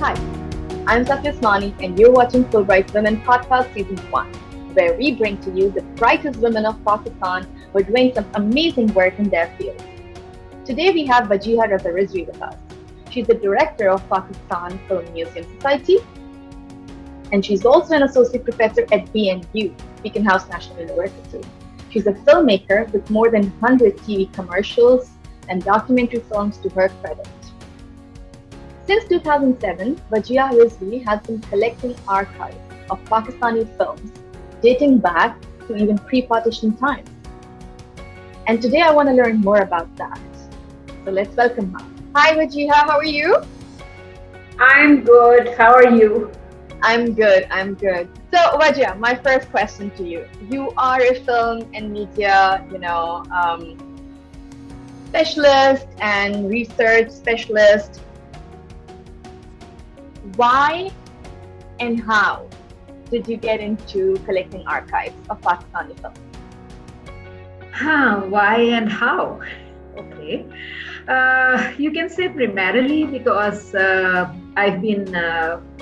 Hi, I'm Satyasmani, and you're watching Fulbright Women Podcast Season 1, where we bring to you the brightest women of Pakistan who are doing some amazing work in their field. Today we have Wajiha Raza Rizvi with us. She's the director of Pakistan Film Museum Society, and she's also an associate professor at BNU, Beacon House National University. She's a filmmaker with more than 100 TV commercials and documentary films to her credit. Since 2007, Wajiha Rizvi has been collecting archives of Pakistani films dating back to even pre-partition times. And today I want to learn more about that. So let's welcome her. Hi Wajiha, how are you? I'm good. How are you? I'm good. So Wajiha, my first question to you. You are a film and media, specialist and research specialist. Why and how did you get into collecting archives of Pakistani films? Why and how? Okay. You can say primarily because I've been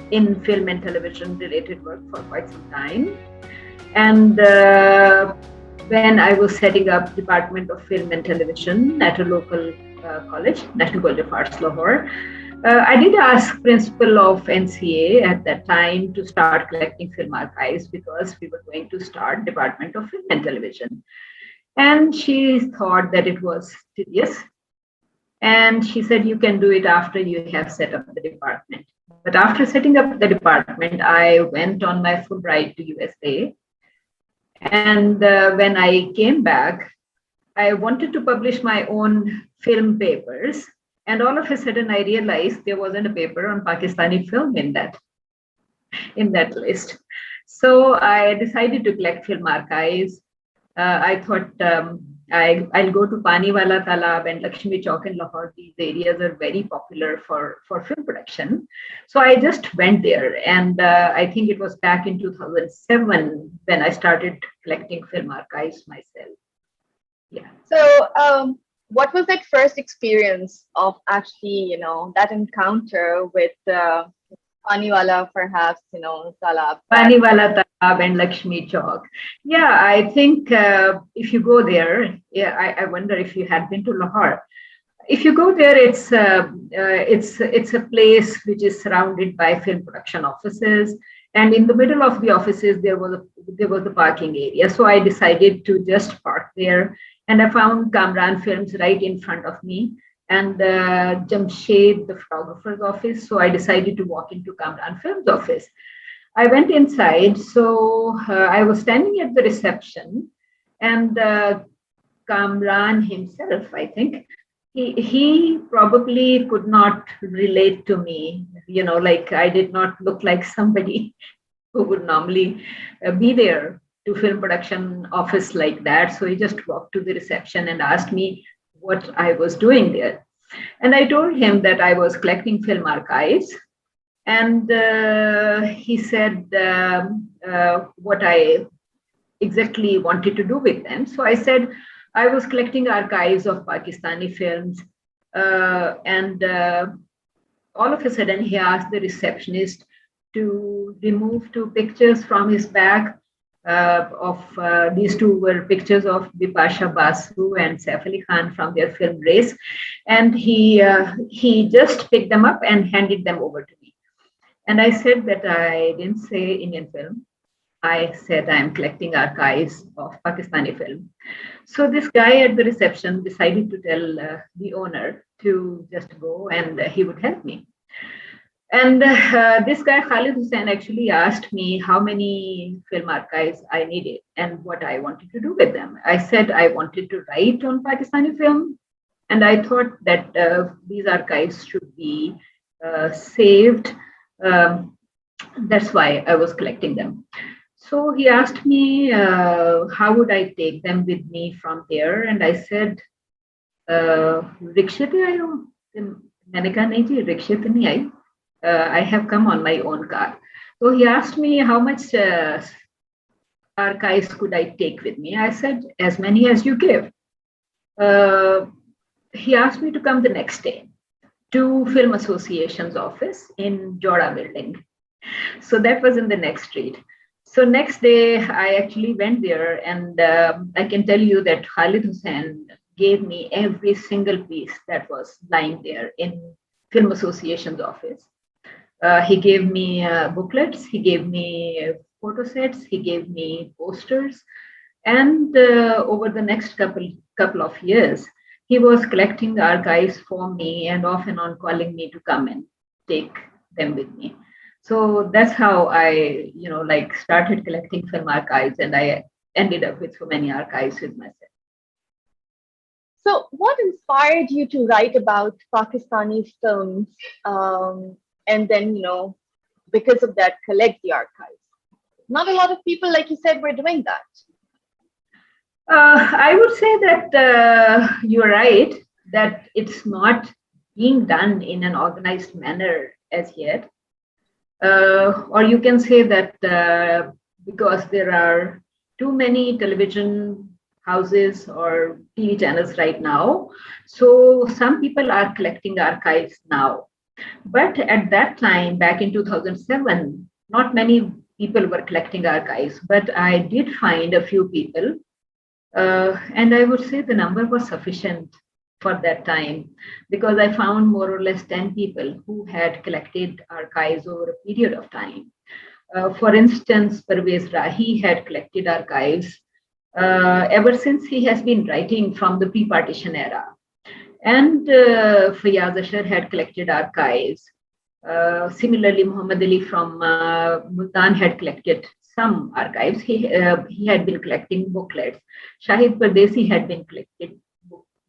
in film and television related work for quite some time. And when I was setting up Department of Film and Television at a local college, National College of Arts, Lahore, I did ask principal of NCA at that time to start collecting film archives because we were going to start Department of Film and Television. And she thought that it was tedious. And she said, you can do it after you have set up the department. But after setting up the department, I went on my Fulbright to USA. And when I came back, I wanted to publish my own film papers. And all of a sudden, I realized there wasn't a paper on Pakistani film in that list. So I decided to collect film archives. I thought I'll go to Paniwala Talab and Lakshmi Chowk in Lahore. These areas are very popular for film production. So I just went there. And I think it was back in 2007 when I started collecting film archives myself. Yeah. So what was that first experience of actually, that encounter with Paniwala, perhaps, Talab? Paniwala Talab and Lakshmi Chowk. Yeah, I think if you go there, I wonder if you had been to Lahore. If you go there, it's a place which is surrounded by film production offices, and in the middle of the offices there was the parking area. So I decided to just park there, and I found Kamran Films right in front of me, and Jamshed, the photographer's office. So I decided to walk into Kamran Films office. I went inside, so I was standing at the reception, and Kamran himself, I think, he probably could not relate to me, like I did not look like somebody who would normally be there to film production office like that. So he just walked to the reception and asked me what I was doing there. And I told him that I was collecting film archives. And he said what I exactly wanted to do with them. So I said, I was collecting archives of Pakistani films, and all of a sudden he asked the receptionist to remove two pictures from his bag. These two were pictures of Bipasha Basu and Saif Ali Khan from their film Race, and he just picked them up and handed them over to me. And I said that I didn't say Indian film. I said I'm collecting archives of Pakistani film. So this guy at the reception decided to tell the owner to just go and he would help me. And this guy, Khalid Hussain, actually asked me how many film archives I needed and what I wanted to do with them. I said I wanted to write on Pakistani film, and I thought that these archives should be saved. That's why I was collecting them. So he asked me how would I take them with me from there, and I said, "Rickshaw pe aaye ho?" मैंने कहा नहीं जी रिक्शे पे नहीं आई. I have come on my own car. So he asked me how much archives could I take with me. I said as many as you give. He asked me to come the next day. to Film Association's office in Joda building. So that was in the next street. So next day, I actually went there, and I can tell you that Khalid Hussain gave me every single piece that was lying there in Film Association's office. He gave me booklets, he gave me photo sets, he gave me posters, and over the next couple of years, he was collecting archives for me and off and on calling me to come and take them with me. So that's how I, like started collecting film archives, and I ended up with so many archives with myself. So, what inspired you to write about Pakistani films, and then, because of that, collect the archives? Not a lot of people, like you said, were doing that. I would say that you're right, that it's not being done in an organized manner as yet. Or you can say that because there are too many television houses or TV channels right now, so some people are collecting archives now. But at that time, back in 2007, not many people were collecting archives, but I did find a few people, and I would say the number was sufficient for that time, because I found more or less 10 people who had collected archives over a period of time. For instance, Parvez Rahi had collected archives ever since he has been writing from the pre-partition era. And Fayaz Ashar had collected archives. Similarly, Muhammad Ali from Multan had collected some archives. He had been collecting booklets. Shahid Pardesi had been collecting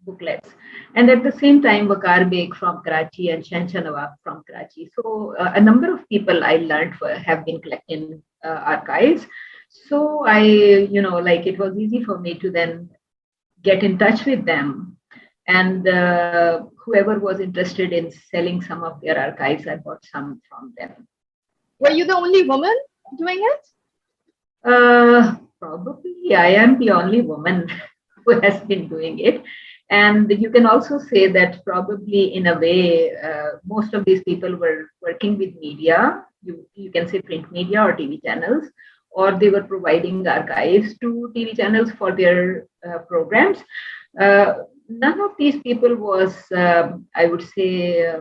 booklets. And at the same time, Waqar Beg from Karachi and Shansha Nawab from Karachi. So a number of people I learned have been collecting archives. So I, like it was easy for me to then get in touch with them. And whoever was interested in selling some of their archives, I bought some from them. Were you the only woman doing it? Probably I am the only woman who has been doing it. And you can also say that probably in a way, most of these people were working with media. You can say print media or TV channels, or they were providing archives to TV channels for their programs. None of these people was, I would say,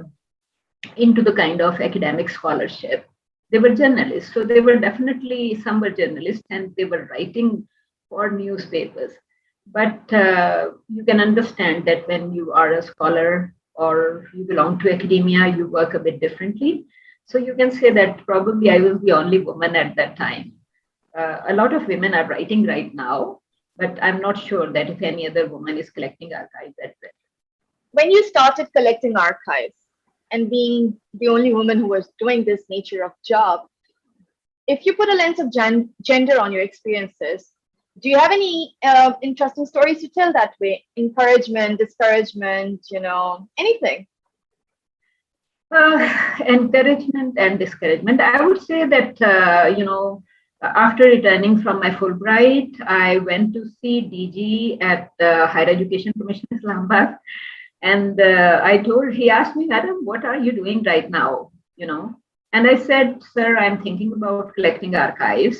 into the kind of academic scholarship. They were journalists. So they were definitely, some were journalists and they were writing for newspapers. But you can understand that when you are a scholar or you belong to academia, you work a bit differently. So you can say that probably I was the only woman at that time. A lot of women are writing right now, but I'm not sure that if any other woman is collecting archives at present. When you started collecting archives and being the only woman who was doing this nature of job, if you put a lens of gender on your experiences, do you have any interesting stories to tell that way? Encouragement, discouragement, anything? Encouragement and discouragement. I would say that, after returning from my Fulbright, I went to see DG at the Higher Education Commission Islamabad. And he asked me, Madam, what are you doing right now? And I said, sir, I'm thinking about collecting archives.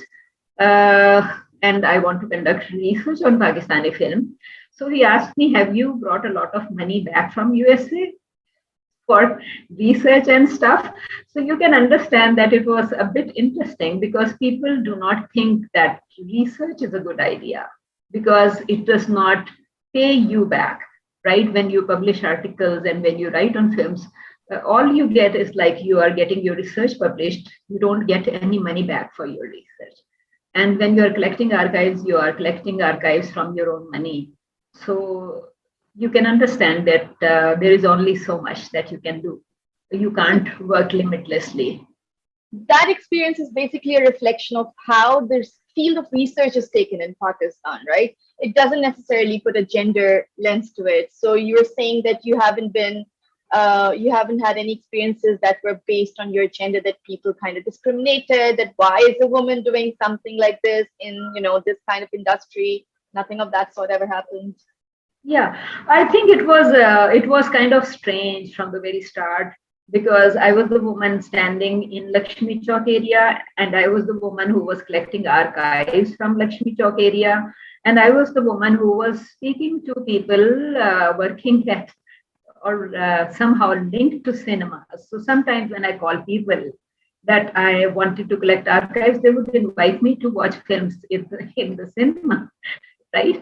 And I want to conduct research on Pakistani film. So he asked me, have you brought a lot of money back from USA for research and stuff? So you can understand that it was a bit interesting, because people do not think that research is a good idea, because it does not pay you back, right? When you publish articles and when you write on films, all you get is like you are getting your research published. You don't get any money back for your research. And when you are collecting archives, you are collecting archives from your own money. So you can understand that there is only so much that you can do. You can't work limitlessly. That experience is basically a reflection of how this field of research is taken in Pakistan, right? It doesn't necessarily put a gender lens to it. So you're saying that you haven't had any experiences that were based on your gender, that people kind of discriminated, that why is a woman doing something like this in, this kind of industry? Nothing of that sort ever happened? Yeah, I think it was kind of strange from the very start because I was the woman standing in Lakshmi Chowk area, and I was the woman who was collecting archives from Lakshmi Chowk area, and I was the woman who was speaking to people working at or somehow linked to cinemas. So sometimes when I call people that I wanted to collect archives, they would invite me to watch films in the cinema, right?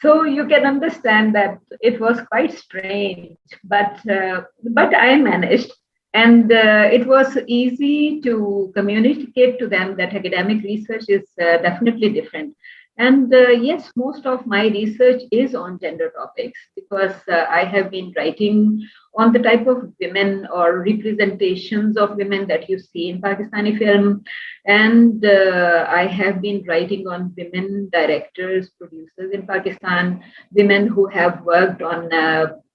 So you can understand that it was quite strange, but I managed, and it was easy to communicate to them that academic research is definitely different. And yes, most of my research is on gender topics because I have been writing on the type of women or representations of women that you see in Pakistani film. And I have been writing on women directors, producers in Pakistan, women who have worked on,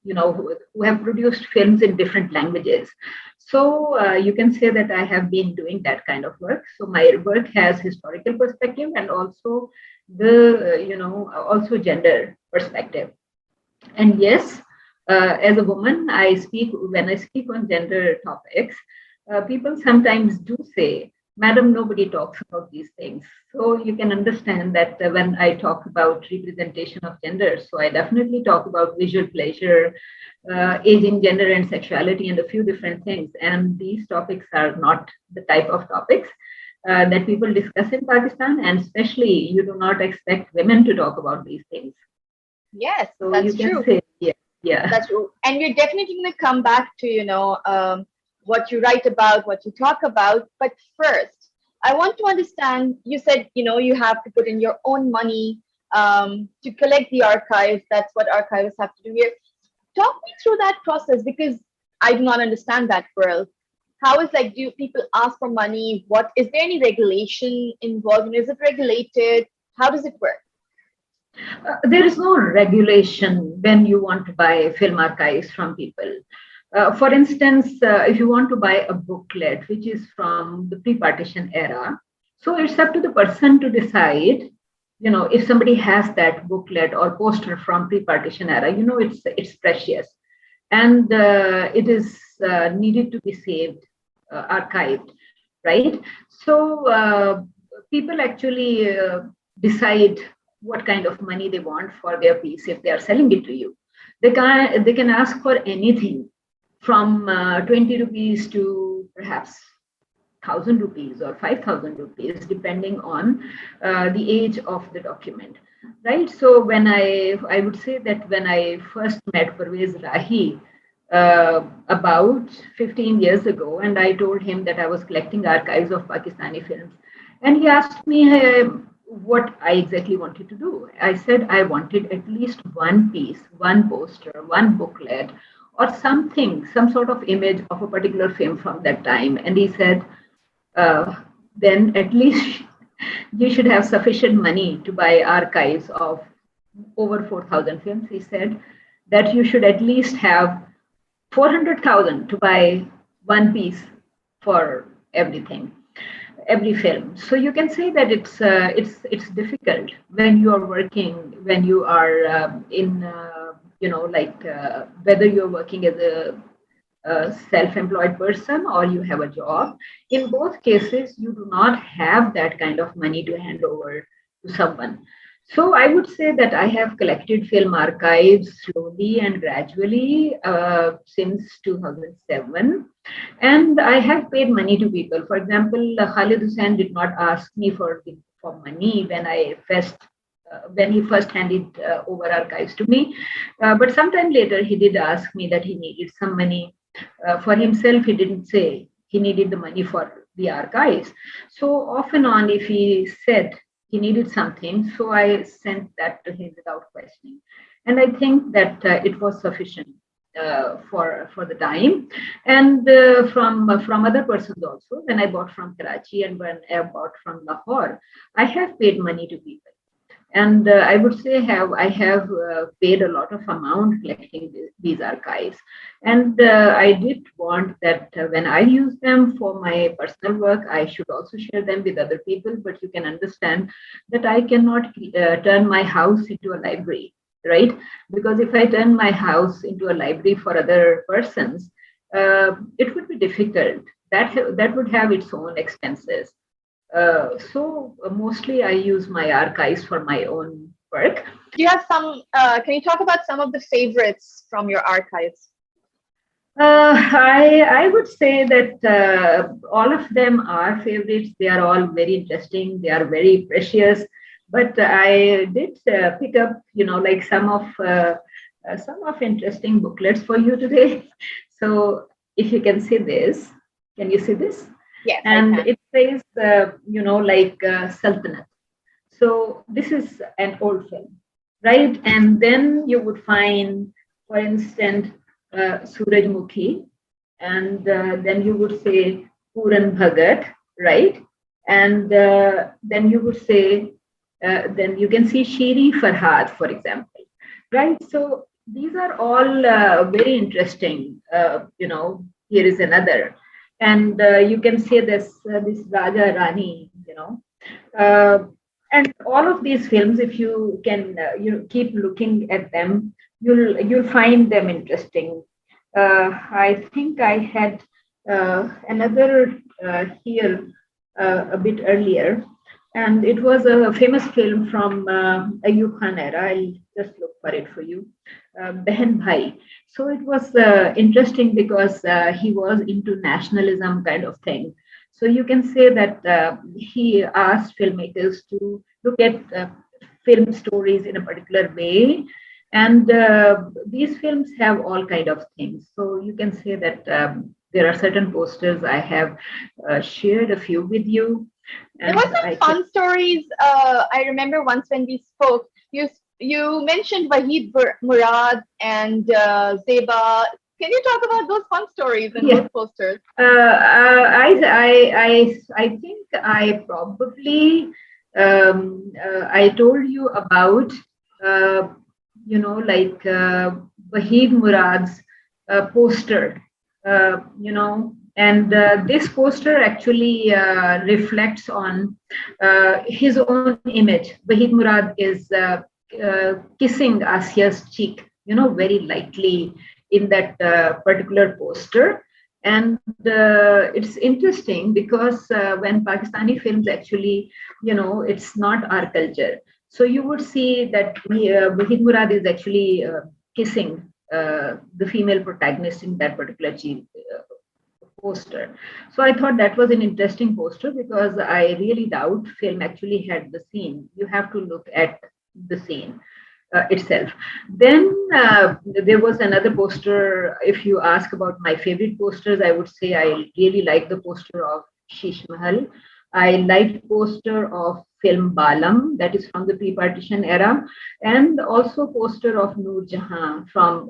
who have produced films in different languages. So you can say that I have been doing that kind of work. So my work has historical perspective and also also gender perspective. And yes, as a woman, when I speak on gender topics, people sometimes do say, Madam, nobody talks about these things. So you can understand that when I talk about representation of gender, so I definitely talk about visual pleasure, aging, gender, and sexuality, and a few different things. And these topics are not the type of topics that people discuss in Pakistan, and especially you do not expect women to talk about these things. Yes, So you that's can true. say, yeah, yeah. That's true. And we're definitely going to come back to, what you write about, what you talk about. But first, I want to understand, you said, you have to put in your own money to collect the archives. That's what archivists have to do here. Talk me through that process because I do not understand that world. How is like, do people ask for money? What is there any regulation involved? Is it regulated? How does it work? There is no regulation when you want to buy film archives from people. For instance, if you want to buy a booklet which is from the pre-partition era, so it's up to the person to decide. If somebody has that booklet or poster from pre-partition era, it's precious, and it is needed to be saved, archived, right? So people actually decide what kind of money they want for their piece if they are selling it to you. They can ask for anything from 20 rupees to perhaps 1,000 rupees or 5,000 rupees, depending on the age of the document, right? So I would say that when I first met Parvez Rahi about 15 years ago, and I told him that I was collecting archives of Pakistani films, and he asked me what I exactly wanted to do. I said I wanted at least one piece, one poster, one booklet, or something, some sort of image of a particular film from that time. And he said, uh, then at least you should have sufficient money to buy archives of over 4,000 films. He said that you should at least have 400,000 to buy one piece for everything, every film. So you can say that it's difficult when you are working, when you are in whether you're working as a self-employed person or you have a job. In both cases, you do not have that kind of money to hand over to someone. So I would say that I have collected film archives slowly and gradually since 2007, and I have paid money to people. For example, Khalid Hussain did not ask me for money when he first handed over archives to me, but sometime later he did ask me that he needed some money for himself. He didn't say he needed the money for the archives. So off and on, if he said he needed something, so I sent that to him without questioning. And I think that it was sufficient for the time. And from other persons also, when I bought from Karachi and when I bought from Lahore, I have paid money to people. And I would say I have paid a lot of amount collecting these archives. And I did want that when I use them for my personal work, I should also share them with other people. But you can understand that I cannot turn my house into a library. right? Because if I turn my house into a library for other persons, it would be difficult. That would have its own expenses. So mostly I use my archives for my own work. Do you have some? Can you talk about some of the favorites from your archives? I would say that all of them are favorites. They are all very interesting. They are very precious. But I did pick up, like some of interesting booklets for you today. So if you can see this, can you see this? Yes, I And can. it says, Sultanate. So this is an old film, right? And then you would find, for instance, Surajmukhi, and then you would say Puran Bhagat, right? And then you would say, then you can see Shiri Farhad, for example, right? So these are all very interesting. Here is another, and you can say this Raja Rani, uh, and all of these films, if you can keep looking at them, you'll find them interesting. I think I had another here a bit earlier, and it was a famous film from Ayub Khan era. I'll just look for it for you, Behen Bhai. So it was interesting because he was into nationalism kind of thing. So you can say that he asked filmmakers to look at film stories in a particular way, and these films have all kind of things. So you can say that there are certain posters. I have shared a few with you, There were and some I can. fun stories. I remember once when we spoke, you mentioned Wahid Murad and Zeba. Can you talk about those fun stories and Yeah. those posters? I think I probably I told you about uh, Wahid Murad's poster, and this poster actually reflects on his own image. Wahid Murad is kissing Asia's cheek, very lightly in that particular poster. And it's interesting because when Pakistani films actually, it's not our culture. So you would see that Wahid Murad is actually kissing the female protagonist in that particular poster. So I thought that was an interesting poster because I really doubt film actually had the scene. You have to look at the scene itself. Then there was another poster. If you ask about my favorite posters, I would say I really like the poster of Sheesh Mahal. I liked poster of film Balam, that is from the pre-partition era, and also poster of Noor Jahan from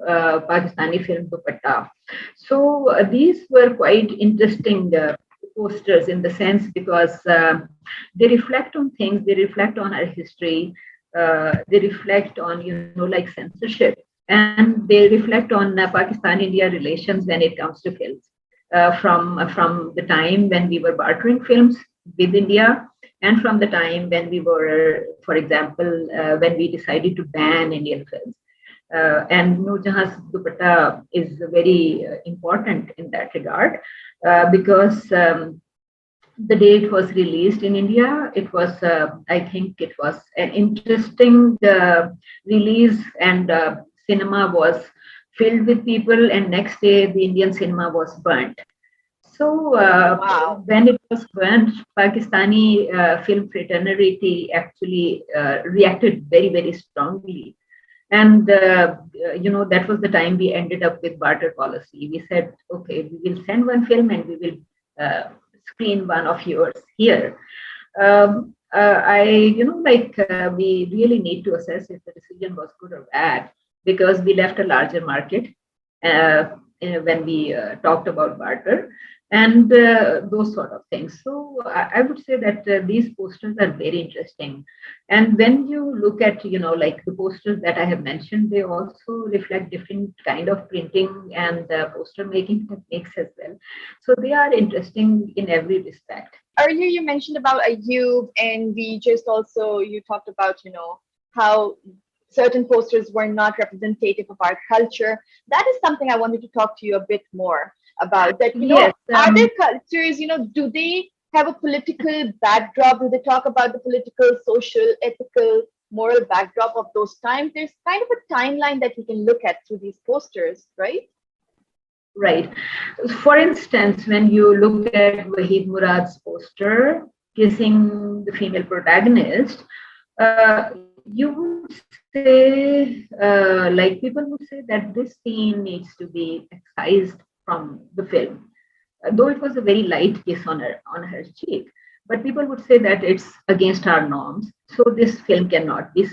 Pakistani film Dupatta. So these were quite interesting posters in the sense because they reflect on things, they reflect on our history, they reflect on like censorship, and they reflect on Pakistan-India relations when it comes to films. From the time when we were bartering films with India, and from the time when we were, for example, when we decided to ban Indian films. And Noor Jahan's Dupatta is very important in that regard because the day it was released in India, it was, I think, it was an interesting release, and cinema was filled with people. And next day, the Indian cinema was burnt. So Wow. when it was burnt, Pakistani film fraternity actually reacted very, very strongly. And that was the time we ended up with barter policy. We said, okay, we will send one film and we will screen one of yours here. We really need to assess if the decision was good or bad because we left a larger market when we talked about barter and those sort of things. So I would say that these posters are very interesting. And when you look at, like the posters that I have mentioned, they also reflect different kind of printing and poster making techniques as well. So they are interesting in every respect. Earlier you mentioned about Ayub, and we just also you talked about how certain posters were not representative of our culture. That is something I wanted to talk to you a bit more about. That, Yes. are there cultures, do they have a political backdrop? Do they talk about the political, social, ethical, moral backdrop of those times? There's kind of a timeline that we can look at through these posters, right? Right. For instance, when you look at Wahid Murad's poster kissing the female protagonist, you would say, like people would say that this scene needs to be excised from the film, though it was a very light kiss on her cheek. But people would say that it's against our norms, so this film cannot be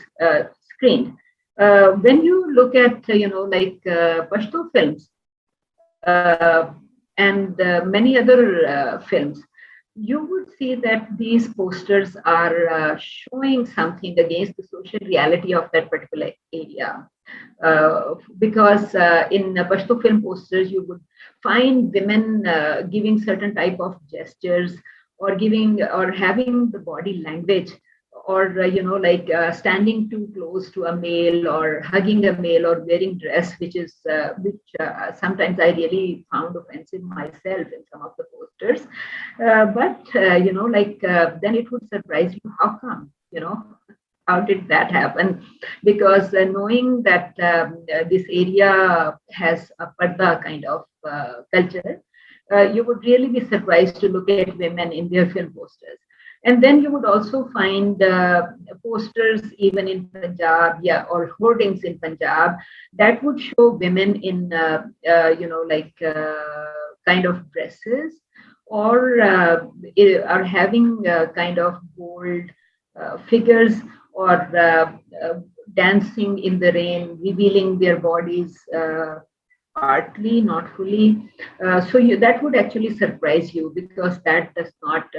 screened. When you look at Pashto films, and many other films, you would see that these posters are showing something against the social reality of that particular area. Because in Pashto film posters, you would find women giving certain type of gestures, or giving or having the body language, or standing too close to a male, or hugging a male, or wearing dress which sometimes I really found offensive myself in some of the posters. But then it would surprise you, how come, how did that happen? Because knowing that this area has a parda kind of culture, you would really be surprised to look at women in their film posters. And then you would also find posters even in Punjab, yeah, or hoardings in Punjab that would show women in, kind of dresses, or are having kind of bold figures, or dancing in the rain, revealing their bodies partly, not fully. That would actually surprise you, because that's not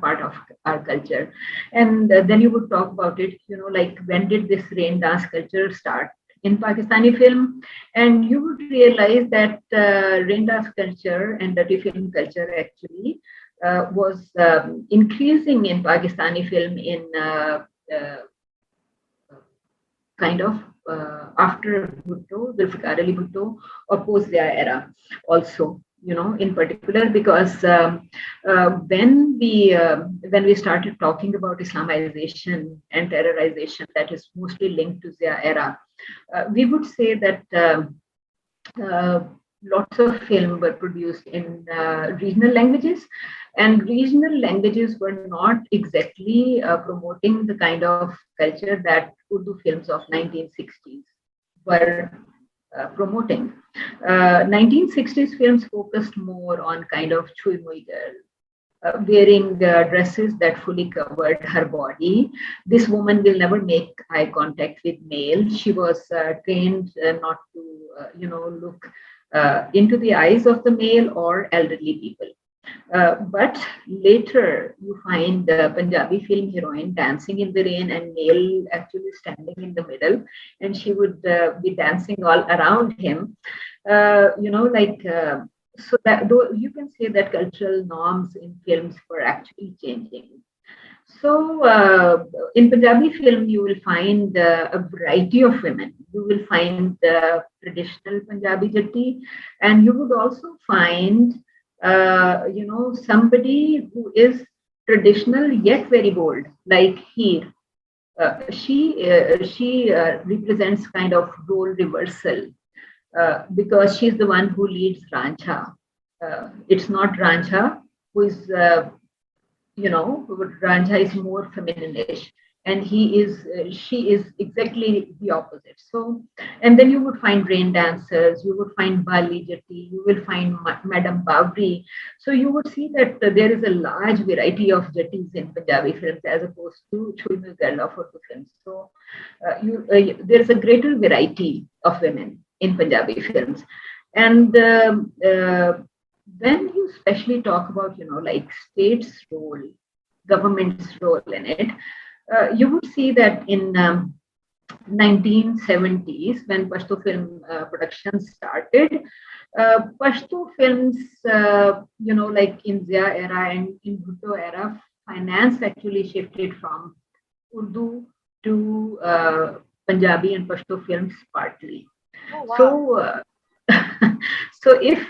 part of our culture. And then you would talk about it, like when did this rain dance culture start in Pakistani film? And you would realize that rain dance culture and dirty film culture actually was increasing in Pakistani film in kind of after Bhutto, Zulfikar Ali Bhutto, or post their era also. In particular, because when we started talking about Islamization and terrorization that is mostly linked to their era, we would say that lots of film were produced in regional languages, and regional languages were not exactly promoting the kind of culture that Urdu films of 1960s were promoting. 1960s films focused more on kind of chui mui girl, wearing dresses that fully covered her body. This woman will never make eye contact with male. She was trained not to, look into the eyes of the male or elderly people. But later, you find the Punjabi film heroine dancing in the rain, and male actually standing in the middle, and she would be dancing all around him. So that though you can say that cultural norms in films were actually changing. So in Punjabi film, you will find a variety of women. You will find traditional Punjabi jatti, and you would also find somebody who is traditional yet very bold, like Heer. She represents kind of role reversal, because she's the one who leads Rancha. It's not Rancha who is, Rancha is more feminine-ish, and she is exactly the opposite. So, and then you would find rain dancers, you would find Bali Jatti, you will find Madam Bavri. So you would see that there is a large variety of Jattis in Punjabi films as opposed to Chui Mui Girl of Urdu films. So there is a greater variety of women in Punjabi films. And when you especially talk about, like state's role, government's role in it, you would see that in 1970s, when Pashto film production started, Pashto films, like in Zia era and in Bhutto era, finance actually shifted from Urdu to Punjabi and Pashto films partly. Oh, wow. So, so if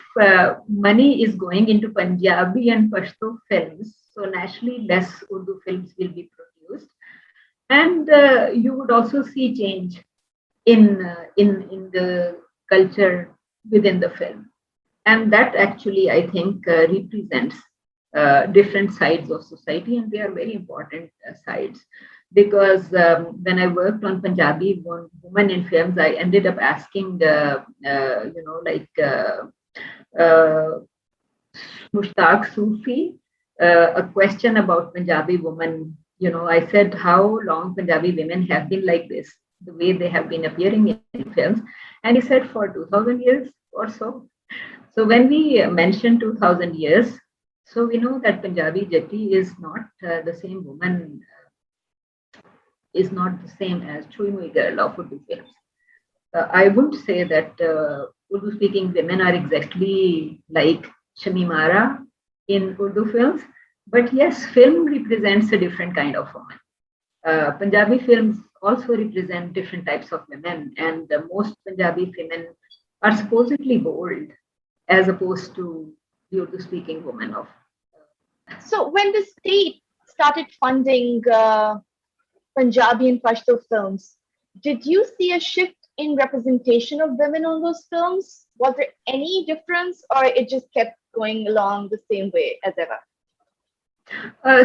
money is going into Punjabi and Pashto films, so naturally less Urdu films will be produced, and you would also see change in the culture within the film, and that actually I think represents different sides of society, and they are very important sides, because when I worked on Punjabi women in films, I ended up asking uh, Mushtaq Sufi a question about Punjabi women. I said, how long Punjabi women have been like this, the way they have been appearing in films, and he said for 2000 years or so. So when we mention 2000 years, so we know that Punjabi Jati is not the same woman, is not the same as Chui Mui girl of Urdu films. I wouldn't say that Urdu speaking women are exactly like Shamimara in Urdu films, but yes, film represents a different kind of woman. Punjabi films also represent different types of women, and most Punjabi women are supposedly bold as opposed to the Urdu speaking woman of. So when the state started funding Punjabi and Pashto films, did you see a shift in representation of women on those films? Was there any difference, or it just kept going along the same way as ever?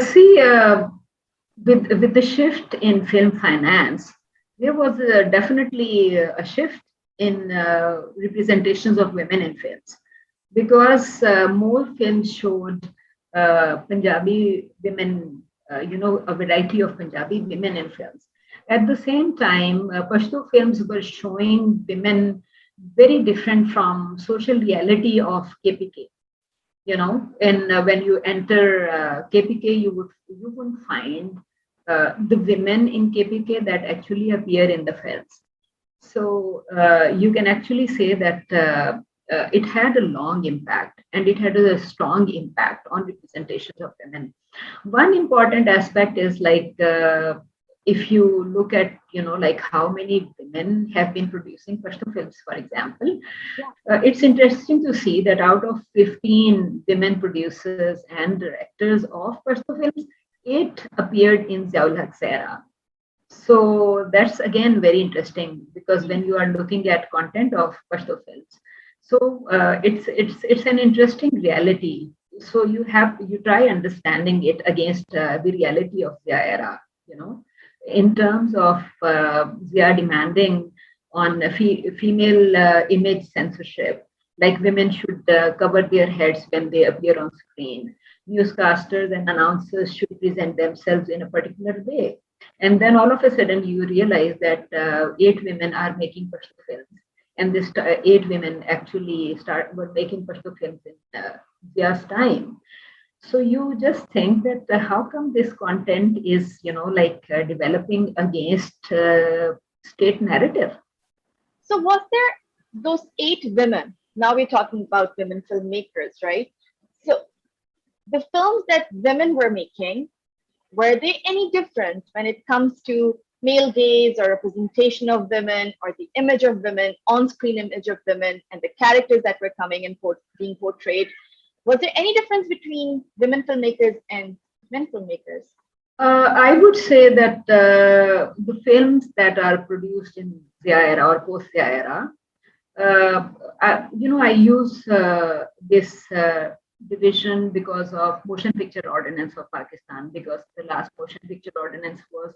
See, with the shift in film finance, there was definitely a shift in representations of women in films, because more films showed Punjabi women, a variety of Punjabi women in films. At the same time, Pashto films were showing women very different from social reality of KPK. And when you enter KPK, you wouldn't find the women in KPK that actually appear in the films. So you can actually say that it had a long impact, and it had a strong impact on representations of women. One important aspect is like if you look at like how many women have been producing Pashto films, for example, it's interesting to see that out of 15 women producers and directors of Pashto films, 8 appeared in Ziaul Haq's era. So that's again very interesting, because when you are looking at content of Pashto films, so it's an interesting reality. So you try understanding it against the reality of Zia era, in terms of Zia demanding on female image censorship, like women should cover their heads when they appear on screen. Newscasters and announcers should present themselves in a particular way, and then all of a sudden you realize that 8 women are making Pashto films, and this 8 women actually were making Pashto films in Zia's time. So you just think that how come this content is developing against state narrative. So was there those 8 women? Now we're talking about women filmmakers, right? So the films that women were making, were they any different when it comes to male gaze or representation of women, or the image of women, on-screen image of women, and the characters that were coming and being portrayed? Was there any difference between women filmmakers and men filmmakers? I would say that the films that are produced in Zia era or post Zia era, I use this division because of Motion Picture Ordinance of Pakistan, because the last Motion Picture Ordinance was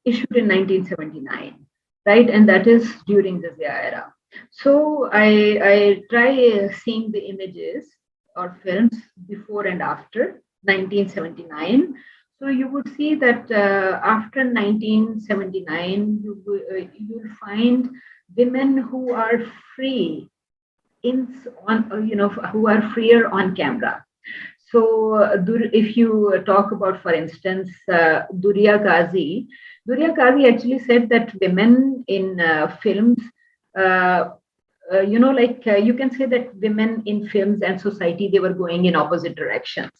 issued in 1979, right? And that is during the Zia era. So I try seeing the images or films before and after 1979. So you would see that after 1979, you'll find women who are free who are freer on camera. So if you talk about, for instance, Duria Kazi actually said that women in films, you can say that women in films and society, they were going in opposite directions.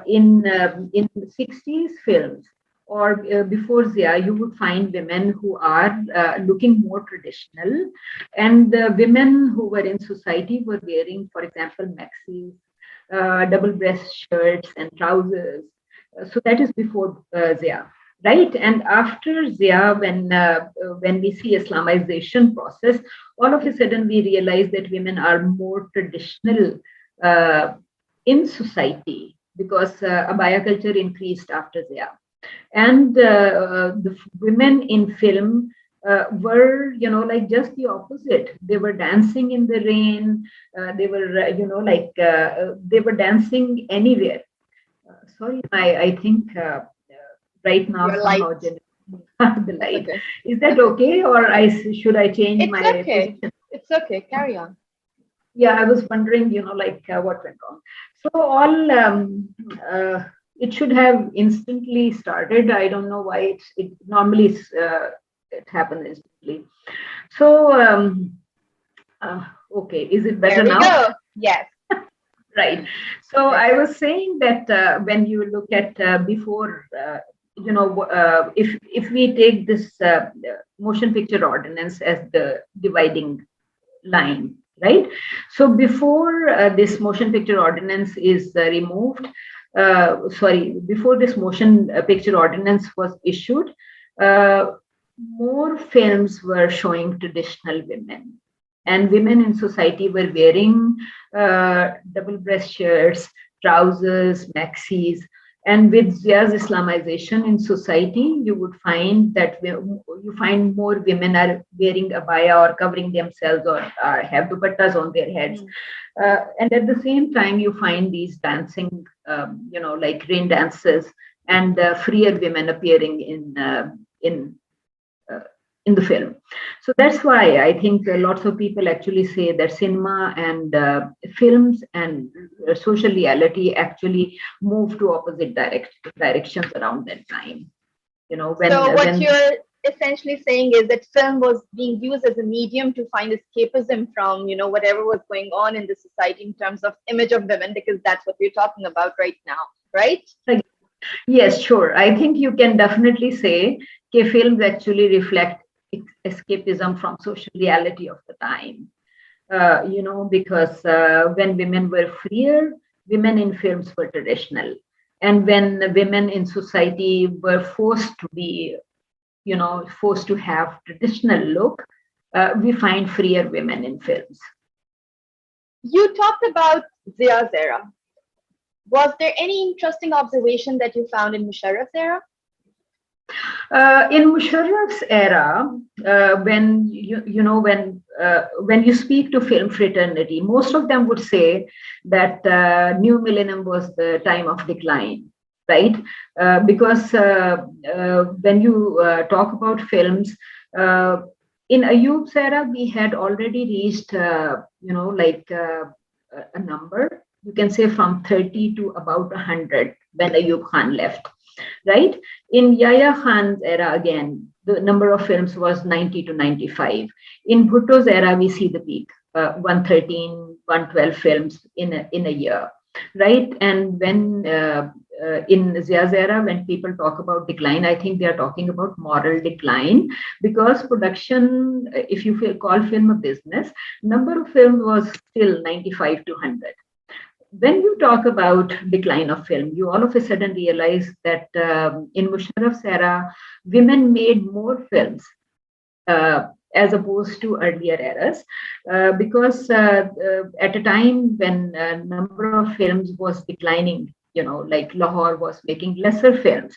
In 60s films, or before Zia, you would find women who are looking more traditional, and the women who were in society were wearing, for example, maxis, double breast shirts and trousers. So that is before Zia, right? And after Zia, when we see Islamization process, all of a sudden we realize that women are more traditional uh, in society because abaya culture increased after Zia, and the women in film were, like, just the opposite. They were dancing in the rain. They were, they were dancing anywhere. Sorry, I think right now Your light. somehow the It's light. okay. Is that okay, or should I change It's my okay. position? It's okay. Carry on. Yeah, I was wondering, what went wrong. So all it should have instantly started. I don't know why it normally it happens instantly. So okay, is it There better we now? go. Yes. Right. So I Better. was saying that when you look at before, if we take this motion picture ordinance as the dividing line, right? So before this motion picture ordinance is removed, before this motion picture ordinance was issued, uh, more films were showing traditional women, and women in society were wearing double breast shirts, trousers, maxis. And with Zia's Islamization in society, you would find that you find more women are wearing abaya or covering themselves, or have dupattas on their heads. Mm. And at the same time, you find these dancing, like rain dances, and freer women appearing in uh, in the film. So that's why I think lots of people actually say that cinema and films and social reality actually move to opposite directions around that time. So what When you're essentially saying is that film was being used as a medium to find escapism from, whatever was going on in the society in terms of image of women, because that's what we're talking about right now, right? like, yes, sure. I think you can definitely say that films actually reflect escapism from social reality of the time. Because when women were freer, women in films were traditional. And when the women in society were forced to be, forced to have traditional look, we find freer women in films. You talked about Zia's era. Was there any interesting observation that you found in Musharraf's era? In Musharraf's era, when when you speak to film fraternity, most of them would say that new millennium was the time of decline, right? Because when you talk about films, uh, in Ayub's era, we had already reached, a number. You can say from 30 to about 100 when Ayub Khan left, right? In Yahya Khan's era, again, the number of films was 90 to 95. In Bhutto's era, we see the peak, 113, 112 films in a year, right? And when in Zia's era, when people talk about decline, I think they are talking about moral decline, because production, if you call film a business, number of films was still 95 to 100. When you talk about decline of film, you all of a sudden realize that in Musharraf's era, women made more films as opposed to earlier eras, because at a time when number of films was declining, like Lahore was making lesser films,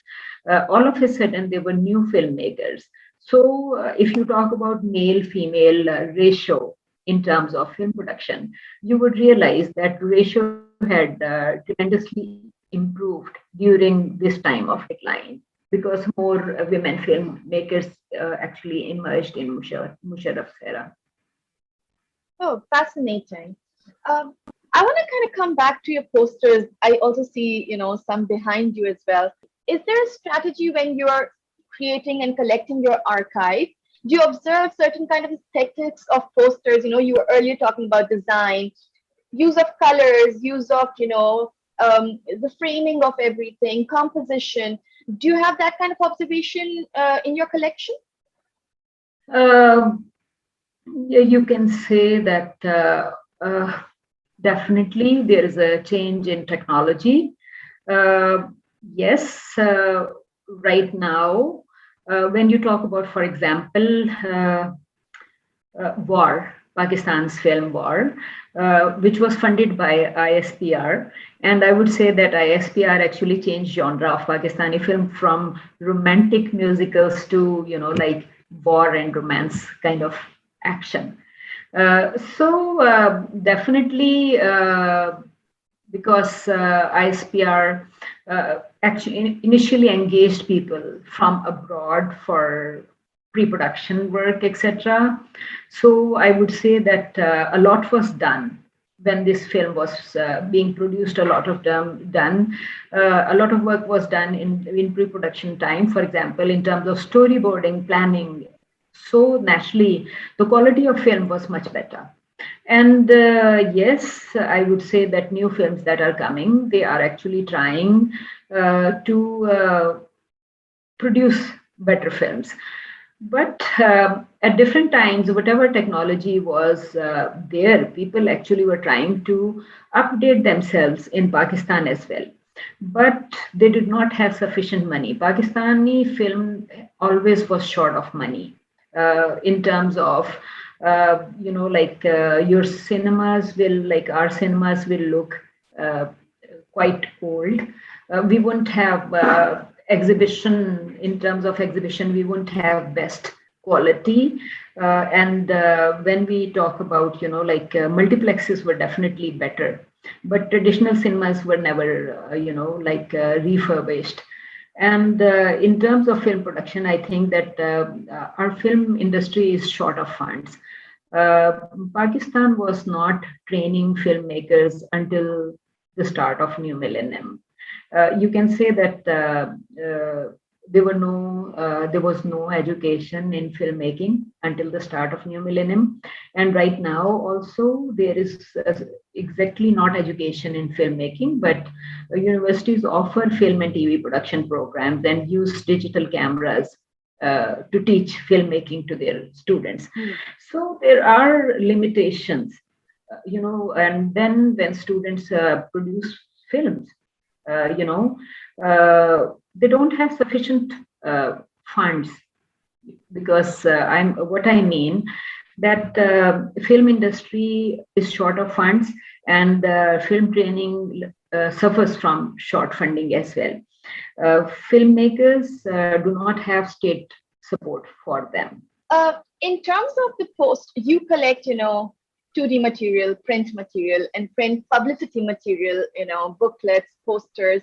all of a sudden there were new filmmakers. So if you talk about male female ratio in terms of film production, you would realize that ratio had tremendously improved during this time of decline, because more women filmmakers actually emerged in Musharraf's era. Oh, fascinating. Um, I want to kind of come back to your posters. I also see, some behind you as well. Is there a strategy when you're creating and collecting your archive? Do you observe certain kind of aesthetics of posters? You were earlier talking about design, use of colors, use of, the framing of everything, composition. Do you have that kind of observation in your collection? Um, yeah, you can say that definitely there is a change in technology. Uh, yes, right now, when you talk about, for example, war, Pakistan's film war, which was funded by ISPR. And I would say that ISPR actually changed genre of Pakistani film from romantic musicals to, like war and romance kind of action. So definitely because ISPR actually initially engaged people from abroad for pre-production work, etc. So I would say that a lot was done when this film was being produced. A lot of done. A lot of work was done in pre-production time. For example, in terms of storyboarding, planning. So naturally, the quality of film was much better. And yes, I would say that new films that are coming, they are actually trying to produce better films. But at different times, whatever technology was there, people actually were trying to update themselves in Pakistan as well. But they did not have sufficient money. Pakistani film always was short of money in terms of, like your cinemas will, like our cinemas will look uh, quite old. We won't have exhibition in terms of exhibition. We won't have best quality. And when we talk about, like multiplexes were definitely better, but traditional cinemas were never, like refurbished. And in terms of film production, I think that our film industry is short of funds. Uh, Pakistan was not training filmmakers until the start of new millennium. You can say that there was no education in filmmaking until the start of new millennium, and right now also there is exactly not education in filmmaking, but universities offer film and TV production programs and use digital cameras to teach filmmaking to their students. So there are limitations, and then when students produce films, you know, they don't have sufficient funds because I'm what I mean that film industry is short of funds and film training suffers from short funding as well. Filmmakers do not have state support for them. In terms of the post, you collect, 2D material, print material, and print publicity material, booklets, posters,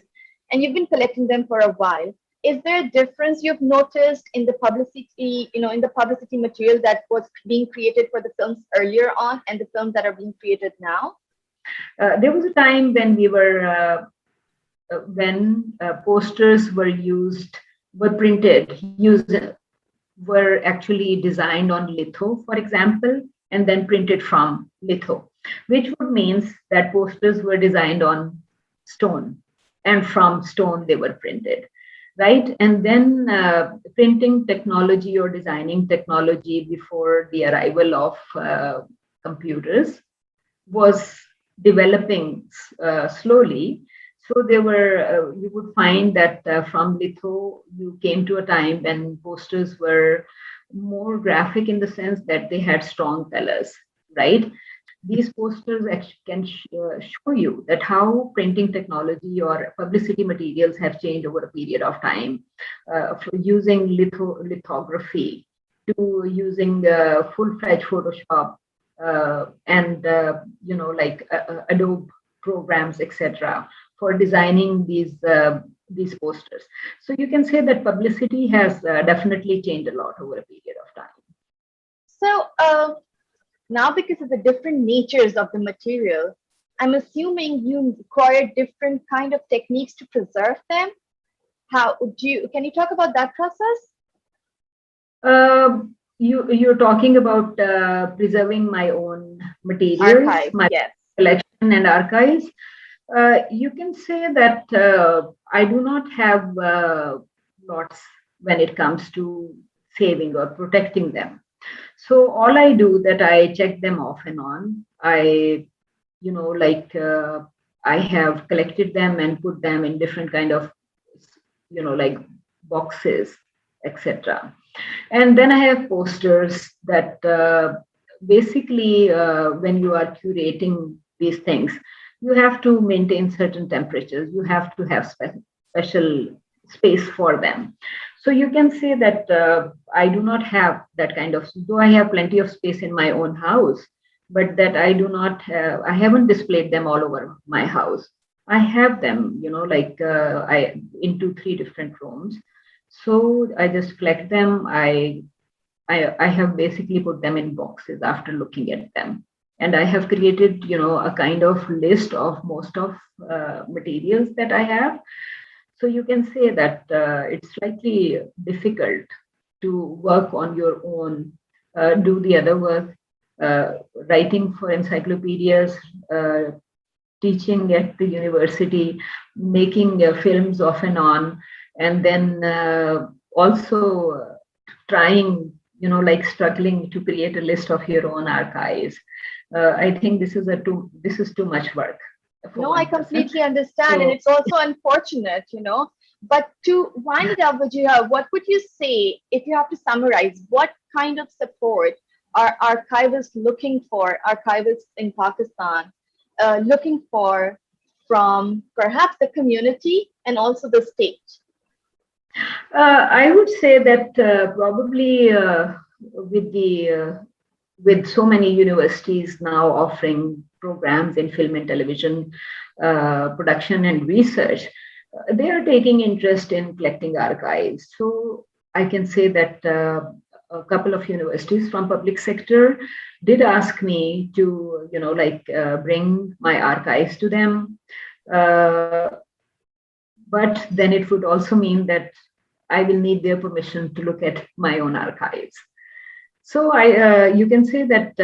and you've been collecting them for a while. Is there a difference you've noticed in the publicity, in the publicity material that was being created for the films earlier on and the films that are being created now? There was a time when posters were printed, were actually designed on litho, for example, and then printed from litho, which would means that posters were designed on stone, and from stone they were printed, right? And then printing technology or designing technology before the arrival of computers was developing slowly. So you would find that from litho, you came to a time when posters were more graphic in the sense that they had strong colors, right? These posters actually can show you that how printing technology or publicity materials have changed over a period of time, from using lithography to using full-fledged Photoshop and like Adobe programs, etc., for designing these posters. So you can say that publicity has definitely changed a lot over a period of time. So now, because of the different natures of the material, I'm assuming you require different kind of techniques to preserve them. Can you talk about that process? You're talking about preserving my own materials, Archive, my yes. collection and archives. You can say that I do not have lots when it comes to saving or protecting them. So all I do that I check them off and on. I, I have collected them and put them in different kind of, like boxes, etc. And then I have posters that basically, when you are curating these things, you have to maintain certain temperatures. You have to have special space for them. So you can say that I do not have that kind of, though I have plenty of space in my own house, but that I do not have, I haven't displayed them all over my house. I have them, I into 3 different rooms. So I just collect them. I have basically put them in boxes after looking at them. And I have created, a kind of list of most of materials that I have. So you can say that it's slightly difficult to work on your own, do the other work, writing for encyclopedias, teaching at the university, making films off and on, and then also trying, like struggling to create a list of your own archives. I think this is too much work. No, I completely understand. And it's also unfortunate, But to wind it up, Wajiha, what would you say if you have to summarize what kind of support are archivists looking for, archivists in Pakistan, looking for from perhaps the community and also the state? I would say that probably with so many universities now offering programs in film and television production and research, they are taking interest in collecting archives. So I can say that a couple of universities from public sector did ask me to, bring my archives to them. But then it would also mean that I will need their permission to look at my own archives. So you can say that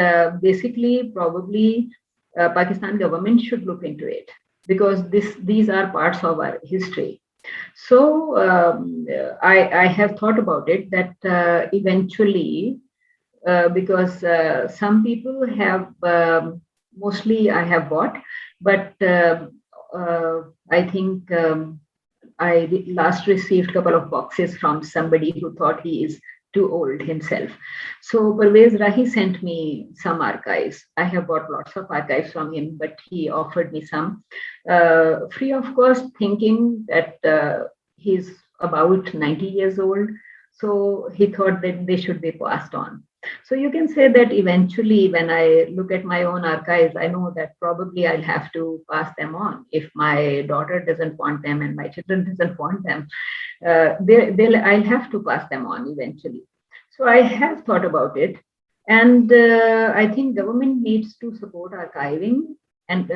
basically, probably Pakistan government should look into it because these are parts of our history. So I have thought about it that eventually, because some people have, mostly I have bought, but I think I last received a couple of boxes from somebody who thought he is too old himself. So Parvez Rahi sent me some archives. I have bought lots of archives from him, but he offered me some free of cost, thinking that he's about 90 years old. So he thought that they should be passed on. So you can say that eventually, when I look at my own archives, I know that probably I'll have to pass them on. If my daughter doesn't want them and my children doesn't want them, I'll have to pass them on eventually. So I have thought about it, and I think government needs to support archiving, and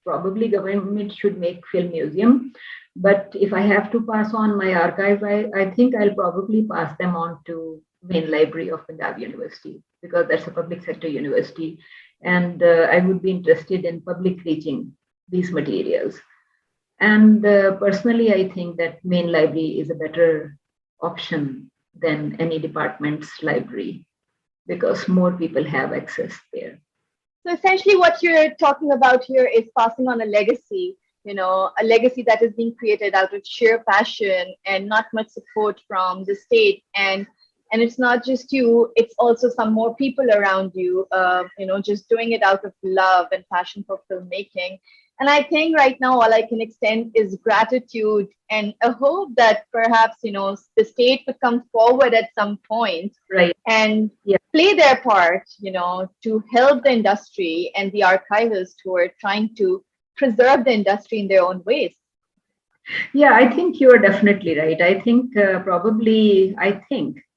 probably government should make film museum. But if I have to pass on my archive, I think I'll probably pass them on to main library of Punjab University because that's a public sector university, and I would be interested in public reaching these materials. And personally, I think that main library is a better option than any department's library because more people have access there. So essentially what you're talking about here is passing on a legacy, a legacy that is being created out of sheer passion and not much support from the state. And it's not just you, it's also some more people around you, just doing it out of love and passion for filmmaking. And I think right now all I can extend is gratitude and a hope that perhaps, the state would come forward at some point, right, and play their part, to help the industry and the archivists who are trying to preserve the industry in their own ways. Yeah, I think you are definitely right. I think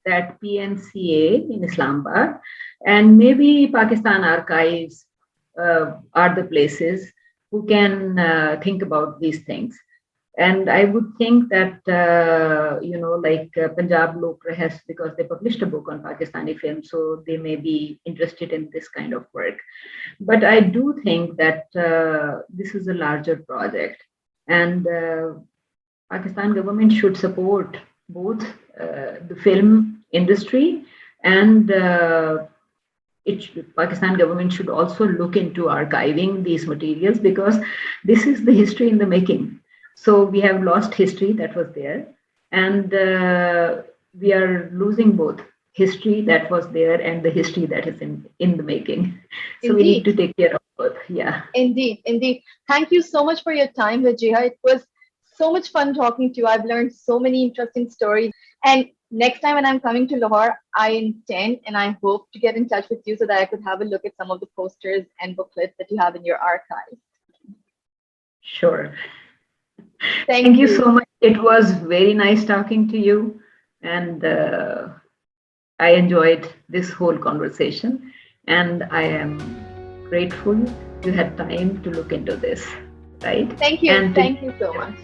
that PNCA in Islamabad and maybe Pakistan Archives are the places who can think about these things. And I would think that, Punjab Lok Rahas, because they published a book on Pakistani film, so they may be interested in this kind of work. But I do think that this is a larger project, and Pakistan government should support both the film industry and Pakistan government should also look into archiving these materials, because this is the history in the making. So we have lost history that was there, and we are losing both history that was there and the history that is in the making. So Indeed. we need to take care of both. Yeah. Indeed. Thank you so much for your time, Wajiha. It was so much fun talking to you. I've learned so many interesting stories. And next time when I'm coming to Lahore, I intend and I hope to get in touch with you so that I could have a look at some of the posters and booklets that you have in your archive. Sure. Thank you you so much. It was very nice talking to you, and I enjoyed this whole conversation, and I am grateful you had time to look into this, right? Thank you. And Thank you so much.